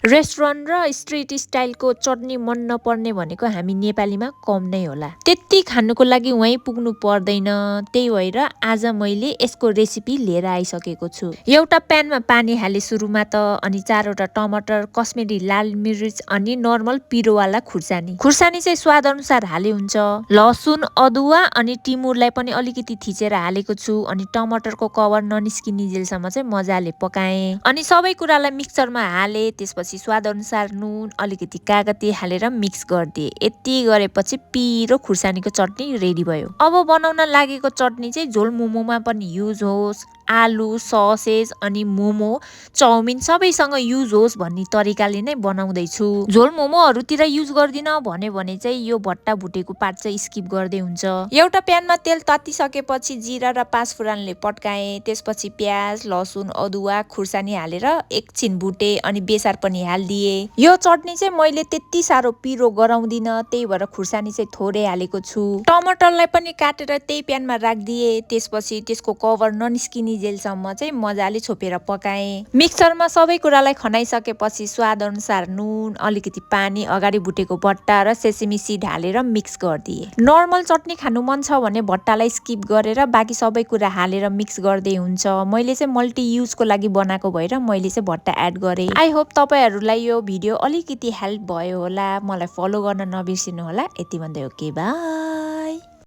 Restaurant र street स्टाइलको चटनी मन नपर्ने भनेको हामी नेपालीमा कम नै होला। त्यति खानुको लागि वहीँ पुग्नु पर्दैन। त्यही भएर आज मैले यसको रेसिपी लिएर आइसकेको छु। एउटा प्यानमा पानी हाले सुरुमा त, अनि 4वटा टमाटर, कश्मिरी लाल मिर्च अनि नर्मल पिरोवाला खुर्सानी। खुर्सानी चाहिँ स्वाद अनुसार हाले हुन्छ। लसुन, अदुवा अनि टिमुरलाई पनि अलिकति थिचेर हालेको छु। अनि टमाटरको कभर ननिस्किन्जेलसम्म चाहिँ मजाले पकाएँ। अनि सबै कुरालाई मिक्सरमा हाले। त्यसपछि स्वाद अनुसार नुन, अलिकति कागती हालेर मिक्स गरिदिए। यति गरेपछि पिरो खुर्सानीको चटनी रेडी भयो। अब बनाउन लागेको चटनी चाहिँ झोल मोमोमा पनि युज होस्, आलु, ससेज अनि मोमो, चाउमिन सबैसँग युज होस् भन्ने तरिकाले नै बनाउँदैछु। झोल मोमोहरूतिर युज गर्दिन भने चाहिँ यो भट्टा भुटेको पार्ट चाहिँ स्किप गर्दै हुन्छ। एउटा प्यानमा तेल तातिसकेपछि जिरा र पाँचफुरनले पड्काएँ। त्यसपछि प्याज, लसुन, अदुवा, खुर्सानी हालेर एकछिन भुटे अनि बेसार पनि हालिदिए। यो चटनी चाहिँ मैले त्यति साह्रो पिरो गराउँदिन, त्यही भएर खुर्सानी चाहिँ थोरै हालेको छु। टमाटरलाई पनि काटेर त्यही प्यानमा राखिदिए। त्यसपछि त्यसको कभर ननिस्किने जेलसम्म चाहिँ मजाले छोपेर पकाएँ। मिक्सरमा सबै कुरालाई खनाइसकेपछि स्वाद अनुसार नुन, अलिकति पानी, अगाडि भुटेको भट्टा र सेसेमी सिड हालेर मिक्स गरिदिए। नर्मल चटनी खानु मन छ भने भट्टालाई स्किप गरेर बाँकी सबै कुरा हालेर मिक्स गर्दै हुन्छ। मैले चाहिँ मल्टी युजको लागि बनाएको भएर मैले चाहिँ भट्टा एड गरेँ। आई होप तपाईहरूलाई यो भिडियो अलिकति हेल्प भयो होला। मलाई फलो गर्न नबिर्सिनु होला। यति भन्दै ओके बाइ।